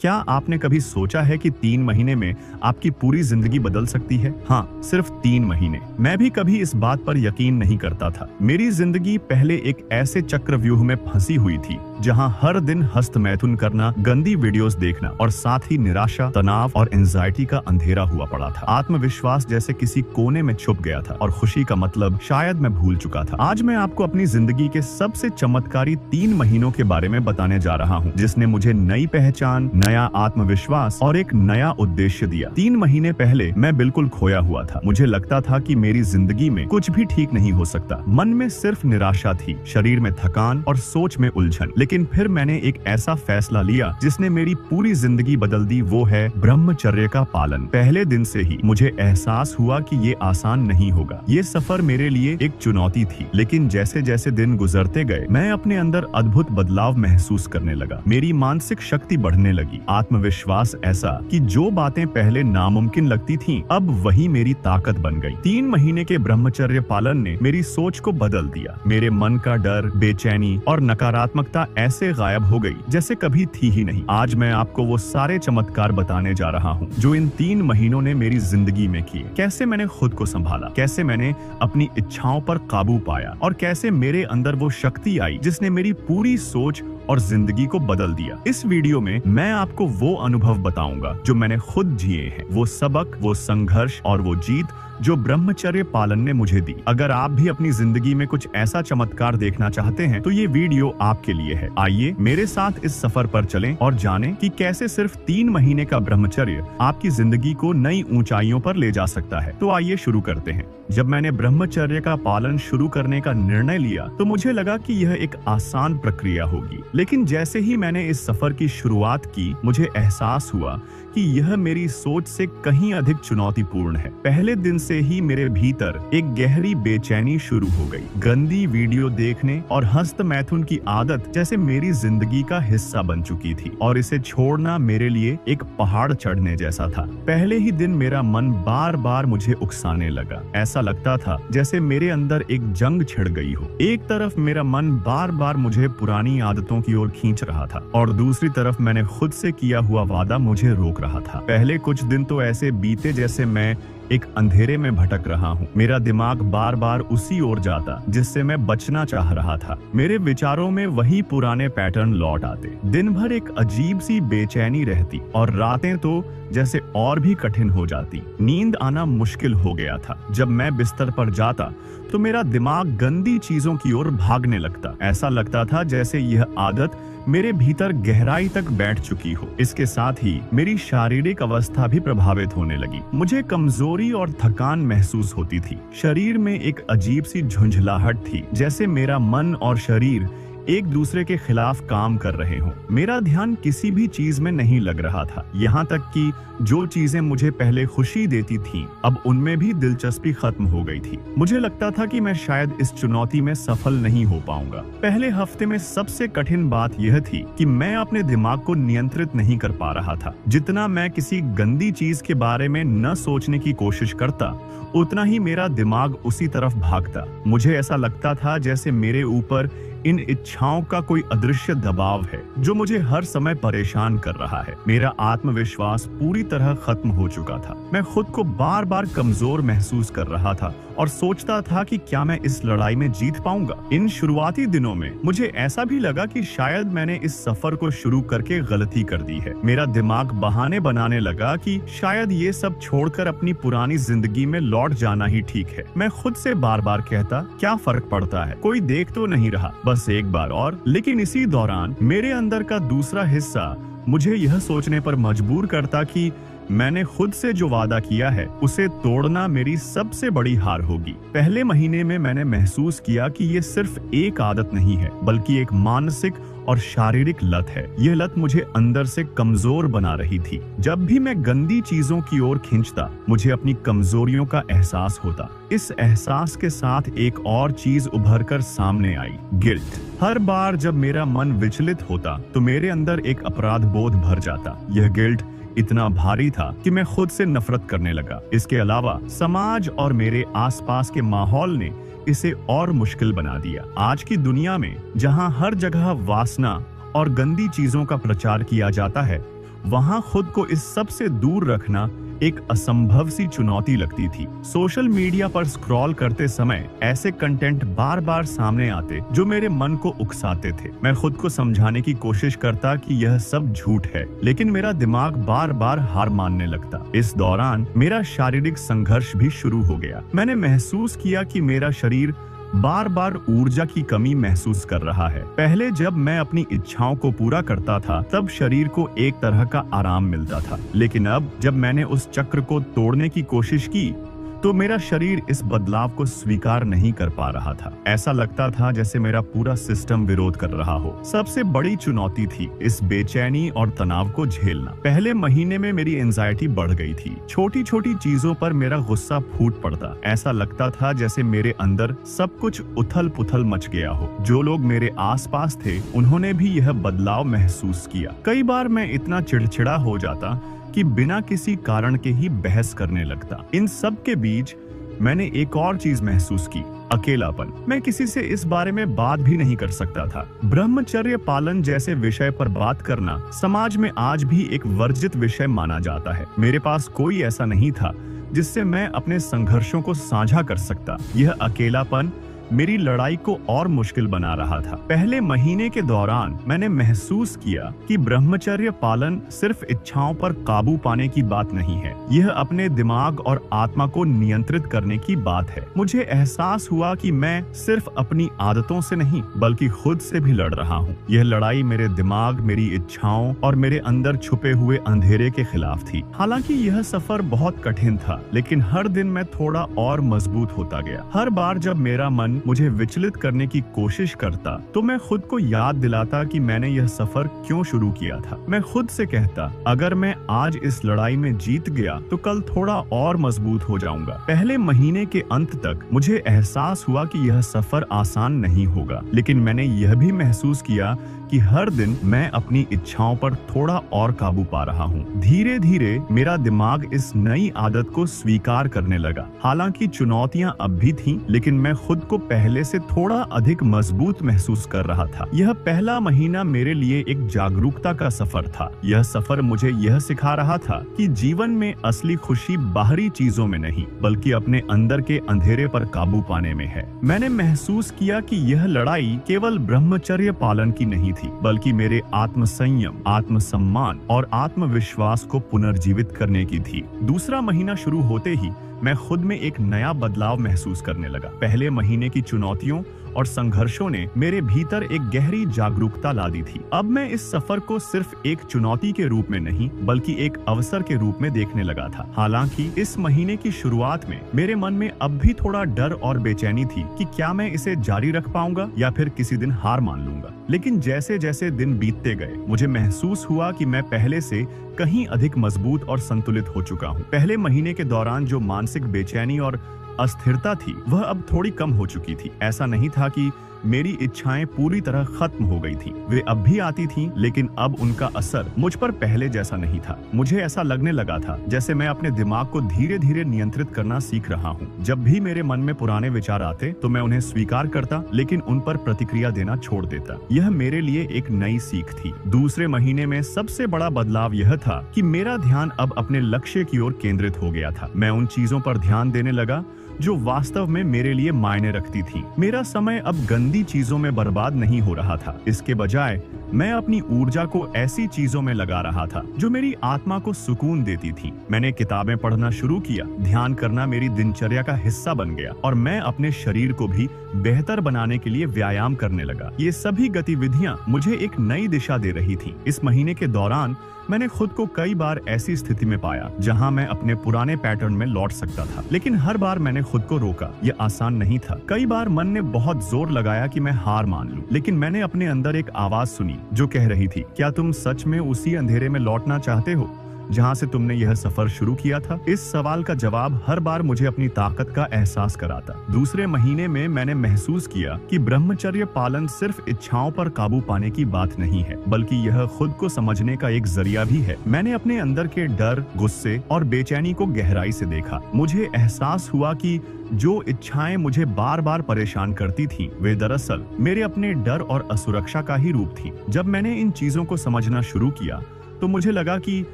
क्या आपने कभी सोचा है कि 3 महीने में आपकी पूरी जिंदगी बदल सकती है? हाँ, सिर्फ 3 महीने। मैं भी कभी इस बात पर यकीन नहीं करता था। मेरी जिंदगी पहले एक ऐसे चक्रव्यूह में फंसी हुई थी जहां हर दिन हस्तमैथुन करना, गंदी वीडियोस देखना और साथ ही निराशा, तनाव और एंजाइटी का अंधेरा हुआ पड़ा था। आत्मविश्वास जैसे किसी कोने में छुप गया था और खुशी का मतलब शायद मैं भूल चुका था। आज मैं आपको अपनी जिंदगी के सबसे चमत्कारी 3 महीनों के बारे में बताने जा रहा हूँ, जिसने मुझे नई पहचान, नया आत्मविश्वास और एक नया उद्देश्य दिया। 3 महीने पहले मैं बिल्कुल खोया हुआ था। मुझे लगता था कि मेरी जिंदगी में कुछ भी ठीक नहीं हो सकता। मन में सिर्फ निराशा थी, शरीर में थकान और सोच में उलझन। लेकिन फिर मैंने एक ऐसा फैसला लिया जिसने मेरी पूरी जिंदगी बदल दी, वो है ब्रह्मचर्य का पालन। पहले दिन से ही मुझे एहसास हुआ कि ये आसान नहीं होगा। ये सफर मेरे लिए एक चुनौती थी, लेकिन जैसे जैसे दिन गुजरते गए मैं अपने अंदर अद्भुत बदलाव महसूस करने लगा। मेरी मानसिक शक्ति बढ़ने लगी, आत्मविश्वास ऐसा कि जो बातें पहले नामुमकिन लगती थीं, अब वही मेरी ताकत बन गई। 3 महीने के ब्रह्मचर्य पालन ने मेरी सोच को बदल दिया। मेरे मन का डर, बेचैनी और नकारात्मकता ऐसे गायब हो गई जैसे कभी थी ही नहीं। आज मैं आपको वो सारे चमत्कार बताने जा रहा हूँ जो इन 3 महीनों ने मेरी जिंदगी में किए। कैसे मैंने खुद को संभाला, कैसे मैंने अपनी इच्छाओं पर काबू पाया और कैसे मेरे अंदर वो शक्ति आई जिसने मेरी पूरी सोच और जिंदगी को बदल दिया। इस वीडियो में मैं आपको वो अनुभव बताऊंगा जो मैंने खुद जिए हैं, वो सबक, वो संघर्ष और वो जीत जो ब्रह्मचर्य पालन ने मुझे दी। अगर आप भी अपनी जिंदगी में कुछ ऐसा चमत्कार देखना चाहते हैं तो ये वीडियो आपके लिए है। आइए मेरे साथ इस सफर पर चलें और जानें कि कैसे सिर्फ 3 महीने का ब्रह्मचर्य आपकी जिंदगी को नई ऊंचाइयों पर ले जा सकता है। तो आइए शुरू करते हैं। जब मैंने ब्रह्मचर्य का पालन शुरू करने का निर्णय लिया तो मुझे लगा कि यह एक आसान प्रक्रिया होगी, लेकिन जैसे ही मैंने इस सफर की शुरुआत की, मुझे एहसास हुआ कि यह मेरी सोच से कहीं अधिक चुनौतीपूर्ण है। पहले दिन से ही मेरे भीतर एक गहरी बेचैनी शुरू हो गई। गंदी वीडियो देखने और हस्तमैथुन की आदत जैसे मेरी जिंदगी का हिस्सा बन चुकी थी और इसे छोड़ना मेरे लिए एक पहाड़ चढ़ने जैसा था। पहले ही दिन मेरा मन बार बार मुझे उकसाने लगा। ऐसा लगता था जैसे मेरे अंदर एक जंग छिड़ गई हो। एक तरफ मेरा मन बार बार मुझे पुरानी आदतों की ओर खींच रहा था और दूसरी तरफ मैंने खुद से किया हुआ वादा मुझे रोक रहा था। पहले कुछ दिन तो ऐसे बीते जैसे मैं एक अंधेरे में भटक रहा हूँ। मेरा दिमाग बार बार उसी ओर जाता जिससे मैं बचना चाह रहा था। मेरे विचारों में वही पुराने पैटर्न लौट आते। दिन भर एक अजीब सी बेचैनी रहती और रातें तो जैसे और भी कठिन हो जाती। नींद आना मुश्किल हो गया था। जब मैं बिस्तर पर जाता तो मेरा दिमाग गंदी चीजों की ओर भागने लगता। ऐसा लगता था जैसे यह आदत मेरे भीतर गहराई तक बैठ चुकी हो। इसके साथ ही मेरी शारीरिक अवस्था भी प्रभावित होने लगी। मुझे कमजोरी और थकान महसूस होती थी। शरीर में एक अजीब सी झुंझलाहट थी, जैसे मेरा मन और शरीर एक दूसरे के खिलाफ काम कर रहे हों। मेरा ध्यान किसी भी चीज में नहीं लग रहा था। यहाँ तक कि जो चीजें मुझे पहले खुशी देती थीं, अब उनमें भी दिलचस्पी खत्म हो गई थी। मुझे लगता था कि मैं शायद इस चुनौती में सफल नहीं हो पाऊंगा। पहले हफ्ते में सबसे कठिन बात यह थी कि मैं अपने दिमाग को नियंत्रित नहीं कर पा रहा था। जितना मैं किसी गंदी चीज के बारे में न सोचने की कोशिश करता, उतना ही मेरा दिमाग उसी तरफ भागता। मुझे ऐसा लगता था जैसे मेरे ऊपर इन इच्छाओं का कोई अदृश्य दबाव है जो मुझे हर समय परेशान कर रहा है। मेरा आत्मविश्वास पूरी तरह खत्म हो चुका था। मैं खुद को बार बार कमजोर महसूस कर रहा था और सोचता था कि क्या मैं इस लड़ाई में जीत पाऊंगा। इन शुरुआती दिनों में मुझे ऐसा भी लगा कि शायद मैंने इस सफर को शुरू करके गलती कर दी है। मेरा दिमाग बहाने बनाने लगा कि शायद ये सब छोड़कर अपनी पुरानी जिंदगी में लौट जाना ही ठीक है। मैं खुद से बार बार कहता, क्या फर्क पड़ता है, कोई देख तो नहीं रहा, बस एक बार और। लेकिन इसी दौरान मेरे अंदर का दूसरा हिस्सा मुझे यह सोचने पर मजबूर करता कि मैंने खुद से जो वादा किया है उसे तोड़ना मेरी सबसे बड़ी हार होगी। पहले महीने में मैंने महसूस किया कि ये सिर्फ एक आदत नहीं है, बल्कि एक मानसिक और शारीरिक लत है। यह लत मुझे अंदर से कमजोर बना रही थी। जब भी मैं गंदी चीजों की ओर खींचता, मुझे अपनी कमजोरियों का एहसास होता। इस एहसास के साथ एक और चीज उभर कर सामने आई, गिल्ट। हर बार जब मेरा मन विचलित होता तो मेरे अंदर एक अपराध बोध भर जाता। यह गिल्ट इतना भारी था कि मैं खुद से नफरत करने लगा। इसके अलावा समाज और मेरे आसपास के माहौल ने इसे और मुश्किल बना दिया। आज की दुनिया में जहां हर जगह वासना और गंदी चीजों का प्रचार किया जाता है, वहां खुद को इस सब से दूर रखना एक असंभव सी चुनौती लगती थी। सोशल मीडिया पर स्क्रॉल करते समय ऐसे कंटेंट बार बार सामने आते जो मेरे मन को उकसाते थे। मैं खुद को समझाने की कोशिश करता कि यह सब झूठ है, लेकिन मेरा दिमाग बार बार हार मानने लगता। इस दौरान मेरा शारीरिक संघर्ष भी शुरू हो गया। मैंने महसूस किया कि मेरा शरीर बार बार ऊर्जा की कमी महसूस कर रहा है। पहले जब मैं अपनी इच्छाओं को पूरा करता था तब शरीर को एक तरह का आराम मिलता था, लेकिन अब जब मैंने उस चक्र को तोड़ने की कोशिश की तो मेरा शरीर इस बदलाव को स्वीकार नहीं कर पा रहा था। ऐसा लगता था जैसे मेरा पूरा सिस्टम विरोध कर रहा हो। सबसे बड़ी चुनौती थी इस बेचैनी और तनाव को झेलना। पहले महीने में मेरी एंजाइटी बढ़ गई थी। छोटी छोटी चीजों पर मेरा गुस्सा फूट पड़ता। ऐसा लगता था जैसे मेरे अंदर सब कुछ उथल पुथल मच गया हो। जो लोग मेरे आसपास थे उन्होंने भी यह बदलाव महसूस किया। कई बार मैं इतना चिड़चिड़ा हो जाता कि बिना किसी कारण के ही बहस करने लगता। इन सब के बीच मैंने एक और चीज महसूस की, अकेलापन। मैं किसी से इस बारे में बात भी नहीं कर सकता था। ब्रह्मचर्य पालन जैसे विषय पर बात करना समाज में आज भी एक वर्जित विषय माना जाता है। मेरे पास कोई ऐसा नहीं था जिससे मैं अपने संघर्षों को साझा कर सकता। यह अकेलापन मेरी लड़ाई को और मुश्किल बना रहा था। पहले महीने के दौरान मैंने महसूस किया कि ब्रह्मचर्य पालन सिर्फ इच्छाओं पर काबू पाने की बात नहीं है, यह अपने दिमाग और आत्मा को नियंत्रित करने की बात है। मुझे एहसास हुआ कि मैं सिर्फ अपनी आदतों से नहीं बल्कि खुद से भी लड़ रहा हूँ। यह लड़ाई मेरे दिमाग, मेरी इच्छाओं और मेरे अंदर छुपे हुए अंधेरे के खिलाफ थी। हालांकि यह सफर बहुत कठिन था, लेकिन हर दिन मैं थोड़ा और मजबूत होता गया। हर बार जब मेरा मन मुझे विचलित करने की कोशिश करता तो मैं खुद को याद दिलाता कि मैंने यह सफर क्यों शुरू किया था। मैं खुद से कहता, अगर मैं आज इस लड़ाई में जीत गया तो कल थोड़ा और मजबूत हो जाऊंगा। पहले महीने के अंत तक मुझे एहसास हुआ कि यह सफर आसान नहीं होगा, लेकिन मैंने यह भी महसूस किया कि हर दिन मैं अपनी इच्छाओं पर थोड़ा और काबू पा रहा हूँ। धीरे धीरे मेरा दिमाग इस नई आदत को स्वीकार करने लगा। हालांकि चुनौतियां अब भी थीं, लेकिन मैं खुद को पहले से थोड़ा अधिक मजबूत महसूस कर रहा था। यह पहला महीना मेरे लिए एक जागरूकता का सफर था। यह सफर मुझे यह सिखा रहा था कि जीवन में असली खुशी बाहरी चीजों में नहीं बल्कि अपने अंदर के अंधेरे पर काबू पाने में है। मैंने महसूस किया कि यह लड़ाई केवल ब्रह्मचर्य पालन की नहीं थी, बल्कि मेरे आत्मसंयम, आत्मसम्मान और आत्मविश्वास को पुनर्जीवित करने की थी। दूसरा महीना शुरू होते ही मैं खुद में एक नया बदलाव महसूस करने लगा। पहले महीने की चुनौतियों और संघर्षों ने मेरे भीतर एक गहरी जागरूकता ला दी थी। अब मैं इस सफर को सिर्फ एक चुनौती के रूप में नहीं बल्कि एक अवसर के रूप में देखने लगा था। हालांकि इस महीने की शुरुआत में मेरे मन में अब भी थोड़ा डर और बेचैनी थी कि क्या मैं इसे जारी रख पाऊंगा या फिर किसी दिन हार मान लूंगा। लेकिन जैसे जैसे दिन बीतते गए मुझे महसूस हुआ कि मैं पहले से कहीं अधिक मजबूत और संतुलित हो चुका हूँ। पहले महीने के दौरान जो मानसिक बेचैनी और अस्थिरता थी वह अब थोड़ी कम हो चुकी थी। ऐसा नहीं था कि मेरी इच्छाएं पूरी तरह खत्म हो गई थी, वे अब भी आती थीं, लेकिन अब उनका असर मुझ पर पहले जैसा नहीं था। मुझे ऐसा लगने लगा था जैसे मैं अपने दिमाग को धीरे धीरे नियंत्रित करना सीख रहा हूँ। जब भी मेरे मन में पुराने विचार आते तो मैं उन्हें स्वीकार करता, लेकिन उन पर प्रतिक्रिया देना छोड़ देता। यह मेरे लिए एक नई सीख थी। दूसरे महीने में सबसे बड़ा बदलाव यह था कि मेरा ध्यान अब अपने लक्ष्य की ओर केंद्रित हो गया था। मैं उन चीजों पर ध्यान देने लगा जो वास्तव में मेरे लिए मायने रखती थी। मेरा समय अब गंदी चीजों में बर्बाद नहीं हो रहा था। इसके बजाय मैं अपनी ऊर्जा को ऐसी चीजों में लगा रहा था जो मेरी आत्मा को सुकून देती थी। मैंने किताबें पढ़ना शुरू किया, ध्यान करना मेरी दिनचर्या का हिस्सा बन गया और मैं अपने शरीर को भी बेहतर बनाने के लिए व्यायाम करने लगा। ये सभी गतिविधियां मुझे एक नई दिशा दे रही थी। इस महीने के दौरान मैंने खुद को कई बार ऐसी स्थिति में पाया जहां मैं अपने पुराने पैटर्न में लौट सकता था, लेकिन हर बार मैंने खुद को रोका। यह आसान नहीं था। कई बार मन ने बहुत जोर लगाया कि मैं हार मान लूं, लेकिन मैंने अपने अंदर एक आवाज सुनी जो कह रही थी, क्या तुम सच में उसी अंधेरे में लौटना चाहते हो जहां से तुमने यह सफर शुरू किया था? इस सवाल का जवाब हर बार मुझे अपनी ताकत का एहसास कराता। दूसरे महीने में मैंने महसूस किया कि ब्रह्मचर्य पालन सिर्फ इच्छाओं पर काबू पाने की बात नहीं है, बल्कि यह खुद को समझने का एक जरिया भी है। मैंने अपने अंदर के डर, गुस्से और बेचैनी को गहराई से देखा। मुझे एहसास हुआ कि जो इच्छाएं मुझे बार बार परेशान करती थीं, वे दरअसल मेरे अपने डर और असुरक्षा का ही रूप थी। जब मैंने इन चीजों को समझना शुरू किया तो मुझे लगा कि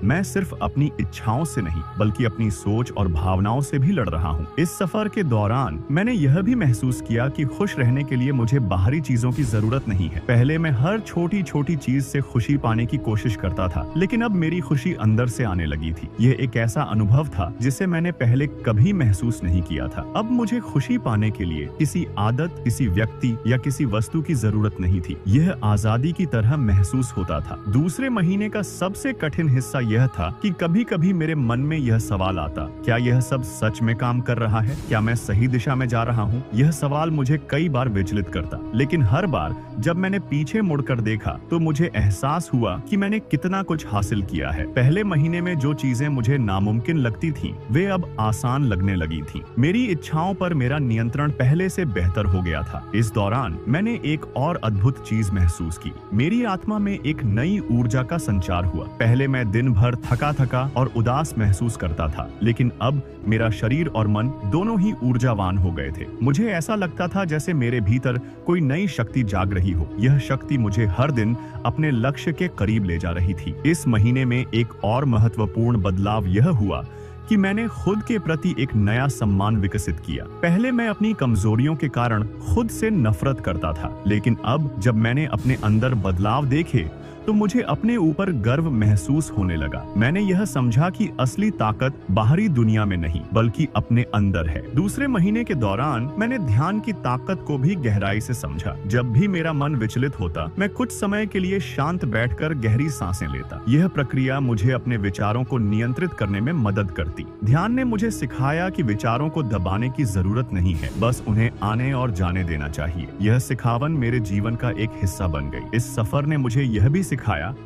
मैं सिर्फ अपनी इच्छाओं से नहीं बल्कि अपनी सोच और भावनाओं से भी लड़ रहा हूँ। इस सफर के दौरान मैंने यह भी महसूस किया कि खुश रहने के लिए मुझे बाहरी चीजों की जरूरत नहीं है। पहले मैं हर छोटी छोटी चीज से खुशी पाने की कोशिश करता था, लेकिन अब मेरी खुशी अंदर से आने लगी थी। यह एक ऐसा अनुभव था जिसे मैंने पहले कभी महसूस नहीं किया था। अब मुझे खुशी पाने के लिए किसी आदत, किसी व्यक्ति या किसी वस्तु की जरूरत नहीं थी। यह आजादी की तरह महसूस होता था। दूसरे महीने का सबसे कठिन हिस्सा यह था कि कभी कभी मेरे मन में यह सवाल आता, क्या यह सब सच में काम कर रहा है? क्या मैं सही दिशा में जा रहा हूँ? यह सवाल मुझे कई बार विचलित करता, लेकिन हर बार जब मैंने पीछे मुड़कर देखा तो मुझे एहसास हुआ कि मैंने कितना कुछ हासिल किया है। पहले महीने में जो चीजें मुझे नामुमकिन लगती थीं, वे अब आसान लगने लगी थीं। मेरी इच्छाओं पर मेरा नियंत्रण पहले से बेहतर हो गया था। इस दौरान मैंने एक और अद्भुत चीज महसूस की। मेरी आत्मा में एक नई ऊर्जा का संचार हुआ। पहले मैं दिन भर थका थका और उदास महसूस करता था, लेकिन अब मेरा शरीर और मन दोनों ही ऊर्जावान हो गए थे। मुझे ऐसा लगता था जैसे मेरे भीतर कोई नई शक्ति जाग रही हो। यह शक्ति मुझे हर दिन अपने लक्ष्य के करीब ले जा रही थी। इस महीने में एक और महत्वपूर्ण बदलाव यह हुआ कि मैंने खुद के प्रति एक नया सम्मान विकसित किया। पहले मैं अपनी कमजोरियों के कारण खुद से नफरत करता था, लेकिन अब जब मैंने अपने अंदर बदलाव देखे तो मुझे अपने ऊपर गर्व महसूस होने लगा। मैंने यह समझा कि असली ताकत बाहरी दुनिया में नहीं बल्कि अपने अंदर है। दूसरे महीने के दौरान मैंने ध्यान की ताकत को भी गहराई से समझा। जब भी मेरा मन विचलित होता, मैं कुछ समय के लिए शांत बैठकर गहरी सांसें लेता। यह प्रक्रिया मुझे अपने विचारों को नियंत्रित करने में मदद करती। ध्यान ने मुझे सिखाया कि विचारों को दबाने की जरूरत नहीं है, बस उन्हें आने और जाने देना चाहिए। यह सिखावन मेरे जीवन का एक हिस्सा बन गई। इस सफर ने मुझे यह भी सिखाया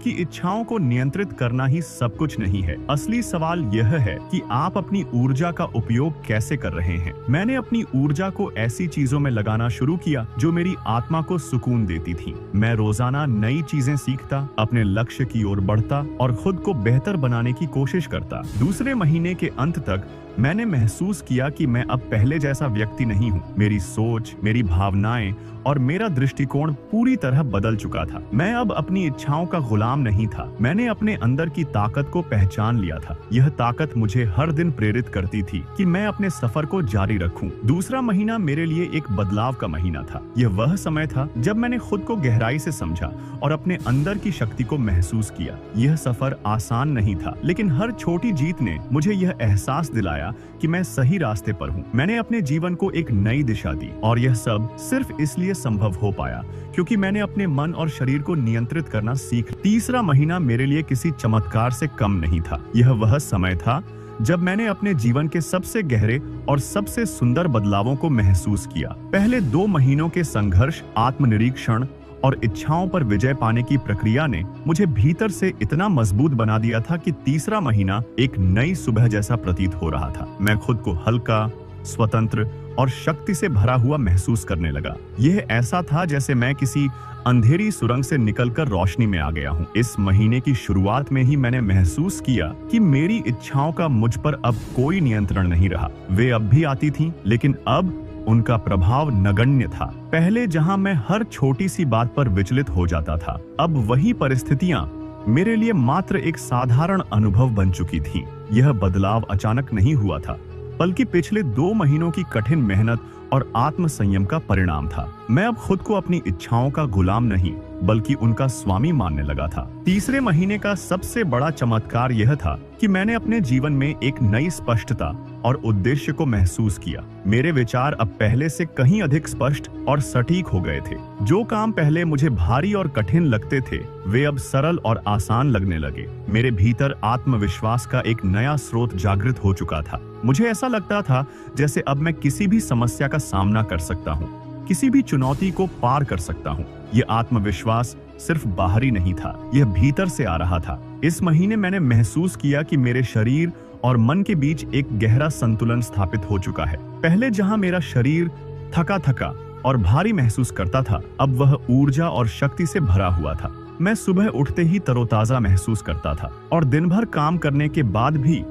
कि इच्छाओं को नियंत्रित करना ही सब कुछ नहीं है। असली सवाल यह है कि आप अपनी ऊर्जा का उपयोग कैसे कर रहे हैं। मैंने अपनी ऊर्जा को ऐसी चीजों में लगाना शुरू किया जो मेरी आत्मा को सुकून देती थी। मैं रोजाना नई चीजें सीखता, अपने लक्ष्य की ओर बढ़ता और खुद को बेहतर बनाने की कोशिश करता। दूसरे महीने के अंत तक मैंने महसूस किया कि मैं अब पहले जैसा व्यक्ति नहीं हूँ। मेरी सोच, मेरी भावनाएं और मेरा दृष्टिकोण पूरी तरह बदल चुका था। मैं अब अपनी इच्छाओं का गुलाम नहीं था। मैंने अपने अंदर की ताकत को पहचान लिया था। यह ताकत मुझे हर दिन प्रेरित करती थी कि मैं अपने सफर को जारी रखूं। दूसरा महीना मेरे लिए एक बदलाव का महीना था। यह वह समय था जब मैंने खुद को गहराई से समझा और अपने अंदर की शक्ति को महसूस किया। यह सफर आसान नहीं था, लेकिन हर छोटी जीत ने मुझे यह एहसास दिलाया कि मैं सही रास्ते पर हूँ। मैंने अपने जीवन को एक नई दिशा दी और यह सब सिर्फ इसलिए संभव हो पाया क्योंकि मैंने अपने मन और शरीर को नियंत्रित करना सीख लिया। तीसरा महीना मेरे लिए किसी चमत्कार से कम नहीं था। यह वह समय था जब मैंने अपने जीवन के सबसे गहरे और सबसे सुंदर बदलावों को महसूस किया। पहले 2 महीनों के संघर्ष, आत्मनिरीक्षण और इच्छाओं पर विजय पाने की प्रक्रिया ने मुझे भीतर से इतना मजबूत बना दिया था कि तीसरा महीना एक नई सुबह जैसा प्रतीत हो रहा था। मैं खुद को हल्का, स्वतंत्र और शक्ति से भरा हुआ महसूस करने लगा। यह ऐसा था जैसे मैं किसी अंधेरी सुरंग से निकलकर रोशनी में आ गया हूँ। इस महीने की शुरुआत में ही मैंने महसूस किया कि मेरी इच्छाओं का मुझ पर अब कोई नियंत्रण नहीं रहा। वे अब भी आती थीं, लेकिन अब उनका प्रभाव नगण्य था। पहले जहां मैं हर छोटी सी बात पर विचलित हो जाता था, अब वही परिस्थितियां मेरे लिए मात्र एक साधारण अनुभव बन चुकी थीं। यह बदलाव अचानक नहीं हुआ था, बल्कि पिछले 2 महीनों की कठिन मेहनत और आत्म संयम का परिणाम था। मैं अब खुद को अपनी इच्छाओं का गुलाम नहीं बल्कि उनका स्वामी मानने लगा था। तीसरे महीने का सबसे बड़ा चमत्कार यह था कि मैंने अपने जीवन में एक नई स्पष्टता और उद्देश्य को महसूस किया। मेरे विचार अब पहले से कहीं अधिक स्पष्ट और सटीक हो गए थे। जो काम पहले मुझे भारी और कठिन लगते थे, वे अब सरल और आसान लगने लगे। मेरे भीतर आत्मविश्वास का एक नया स्रोत जागृत हो चुका था। मुझे ऐसा लगता था जैसे अब मैं किसी भी समस्या का सामना कर सकता हूँ, किसी भी चुनौती को पार कर सकता हूँ। यह आत्मविश्वास सिर्फ बाहरी नहीं था, यह भीतर से आ रहा था। इस महीने मैंने महसूस किया कि मेरे शरीर और मन के बीच एक गहरा संतुलन स्थापित हो चुका है। पहले जहां मेरा शरीर थका थका और भारी महसूस करता था, अब वह ऊर्जा और शक्ति से भरा हुआ था। मैं सुबह उठते ही तरोताजा महसूस करता था और दिन भर काम करने के बाद भी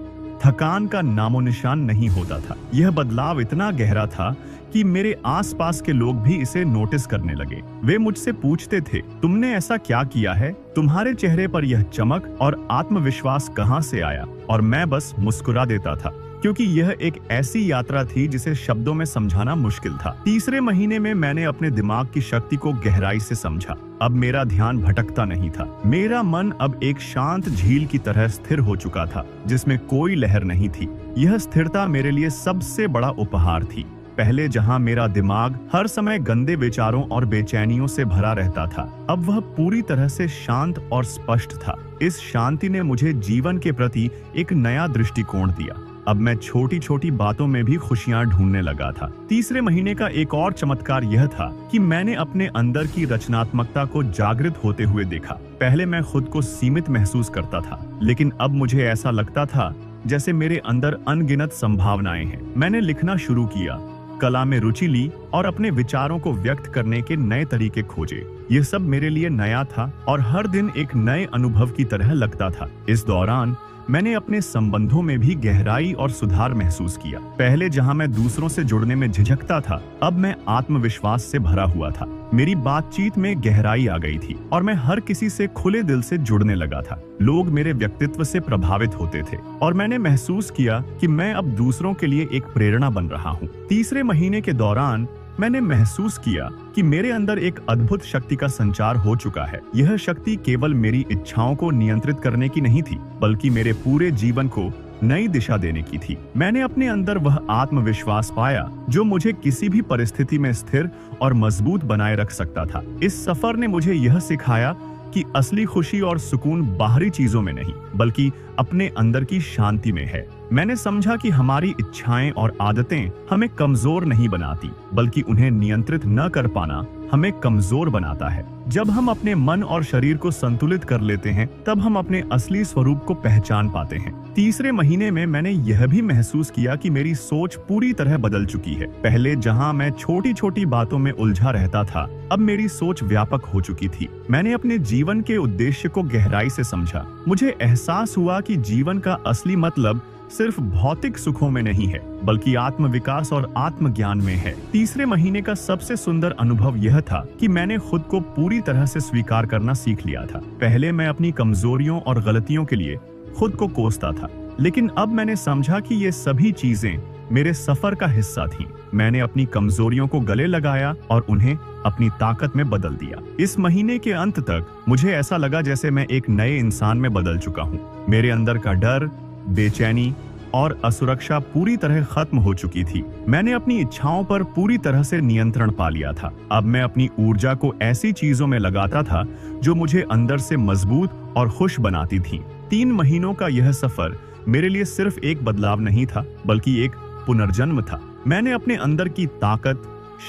थकान का नामो निशान नहीं होता था। यह बदलाव इतना गहरा था कि मेरे आसपास के लोग भी इसे नोटिस करने लगे। वे मुझसे पूछते थे, तुमने ऐसा क्या किया है? तुम्हारे चेहरे पर यह चमक और आत्मविश्वास कहाँ से आया? और मैं बस मुस्कुरा देता था, क्योंकि यह एक ऐसी यात्रा थी जिसे शब्दों में समझाना मुश्किल था। तीसरे महीने में मैंने अपने दिमाग की शक्ति को गहराई से समझा। अब मेरा ध्यान भटकता नहीं था। मेरा मन अब एक शांत झील की तरह स्थिर हो चुका था, जिसमें कोई लहर नहीं थी। यह स्थिरता मेरे लिए सबसे बड़ा उपहार थी। पहले जहां मेरा दिमाग हर समय गंदे विचारों और बेचैनियों से भरा रहता था, अब वह पूरी तरह से शांत और स्पष्ट था। इस शांति ने मुझे जीवन के प्रति एक नया दृष्टिकोण दिया। अब मैं छोटी छोटी बातों में भी खुशियां ढूंढने लगा था। तीसरे महीने का एक और चमत्कार यह था कि मैंने अपने अंदर की रचनात्मकता को जागृत होते हुए देखा। पहले मैं खुद को सीमित महसूस करता था, लेकिन अब मुझे ऐसा लगता था जैसे मेरे अंदर अनगिनत संभावनाएं हैं। मैंने लिखना शुरू किया, कला में रुचि ली और अपने विचारों को व्यक्त करने के नए तरीके खोजे। यह सब मेरे लिए नया था और हर दिन एक नए अनुभव की तरह लगता था। इस दौरान मैंने अपने संबंधों में भी गहराई और सुधार महसूस किया। पहले जहां मैं दूसरों से जुड़ने में झिझकता था, अब मैं आत्मविश्वास से भरा हुआ था। मेरी बातचीत में गहराई आ गई थी और मैं हर किसी से खुले दिल से जुड़ने लगा था। लोग मेरे व्यक्तित्व से प्रभावित होते थे और मैंने महसूस किया कि मैं अब दूसरों के लिए एक प्रेरणा बन रहा हूँ। तीसरे महीने के दौरान मैंने महसूस किया कि मेरे अंदर एक अद्भुत शक्ति का संचार हो चुका है। यह शक्ति केवल मेरी इच्छाओं को नियंत्रित करने की नहीं थी, बल्कि मेरे पूरे जीवन को नई दिशा देने की थी। मैंने अपने अंदर वह आत्मविश्वास पाया जो मुझे किसी भी परिस्थिति में स्थिर और मजबूत बनाए रख सकता था। इस सफर ने मुझे यह सिखाया कि असली खुशी और सुकून बाहरी चीजों में नहीं, बल्कि अपने अंदर की शांति में है। मैंने समझा कि हमारी इच्छाएं और आदतें हमें कमजोर नहीं बनाती, बल्कि उन्हें नियंत्रित न कर पाना हमें कमजोर बनाता है। जब हम अपने मन और शरीर को संतुलित कर लेते हैं, तब हम अपने असली स्वरूप को पहचान पाते हैं। तीसरे महीने में मैंने यह भी महसूस किया कि मेरी सोच पूरी तरह बदल चुकी है। पहले जहां मैं छोटी छोटी बातों में उलझा रहता था, अब मेरी सोच व्यापक हो चुकी थी। मैंने अपने जीवन के उद्देश्य को गहराई से समझा। मुझे एहसास हुआ कि जीवन का असली मतलब सिर्फ भौतिक सुखों में नहीं है, बल्कि आत्मविकास और आत्मज्ञान में है। तीसरे महीने का सबसे सुंदर अनुभव यह था कि मैंने खुद को पूरी तरह से स्वीकार करना सीख लिया था। पहले मैं अपनी कमजोरियों और गलतियों के लिए खुद को कोसता था, लेकिन अब मैंने समझा कि ये सभी चीजें मेरे सफर का हिस्सा थीं। मैंने अपनी कमजोरियों को गले लगाया और उन्हें अपनी ताकत में बदल दिया। इस महीने के अंत तक मुझे ऐसा लगा जैसे मैं एक नए इंसान में बदल चुका हूँ। मेरे अंदर का डर, बेचैनी और असुरक्षा पूरी तरह खत्म हो चुकी थी। मैंने अपनी इच्छाओं पर पूरी तरह से नियंत्रण पा लिया था। अब मैं अपनी ऊर्जा को ऐसी चीजों में लगाता था जो मुझे अंदर से मजबूत और खुश बनाती थीं। 3 महीनों का यह सफर मेरे लिए सिर्फ एक बदलाव नहीं था, बल्कि एक पुनर्जन्म था। मैंने अपने अंदर की ताकत,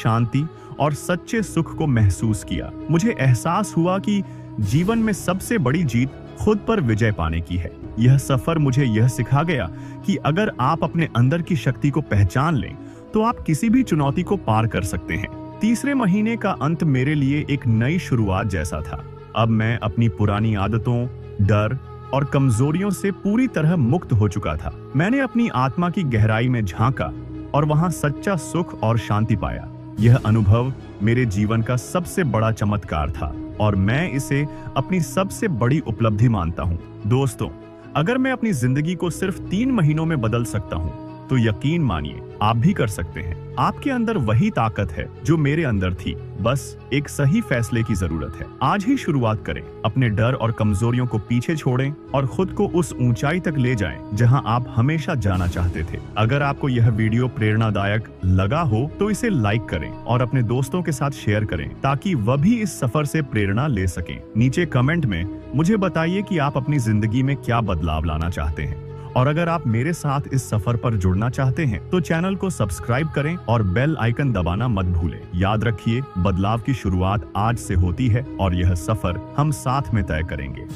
शांति और सच्चे सुख को महसूस किया। मुझे एहसास हुआ कि जीवन में सबसे बड़ी जीत खुद पर विजय पाने की है। यह सफर मुझे यह सिखा गया कि अगर आप अपने अंदर की शक्ति को पहचान लें, तो आप किसी भी चुनौती को पार कर सकते हैं। तीसरे महीने का अंत मेरे लिए एक नई शुरुआत जैसा था। अब मैं अपनी पुरानी आदतों, डर और कमजोरियों से पूरी तरह मुक्त हो चुका था। मैंने अपनी आत्मा की गहराई में झांका और वहां सच्चा सुख और शांति पाया। यह अनुभव मेरे जीवन का सबसे बड़ा चमत्कार था और मैं इसे अपनी सबसे बड़ी उपलब्धि मानता हूँ। दोस्तों, अगर मैं अपनी जिंदगी को सिर्फ 3 महीनों में बदल सकता हूँ, तो यकीन मानिए आप भी कर सकते हैं। आपके अंदर वही ताकत है जो मेरे अंदर थी, बस एक सही फैसले की जरूरत है। आज ही शुरुआत करें, अपने डर और कमजोरियों को पीछे छोड़ें और खुद को उस ऊंचाई तक ले जाएं जहां आप हमेशा जाना चाहते थे। अगर आपको यह वीडियो प्रेरणादायक लगा हो तो इसे लाइक करें और अपने दोस्तों के साथ शेयर करें, ताकि वह भी इस सफर से प्रेरणा ले सकें। नीचे कमेंट में मुझे बताइए कि आप अपनी जिंदगी में क्या बदलाव लाना चाहते हैं, और अगर आप मेरे साथ इस सफर पर जुड़ना चाहते हैं तो चैनल को सब्सक्राइब करें और बेल आइकन दबाना मत भूलें। याद रखिए, बदलाव की शुरुआत आज से होती है और यह सफर हम साथ में तय करेंगे।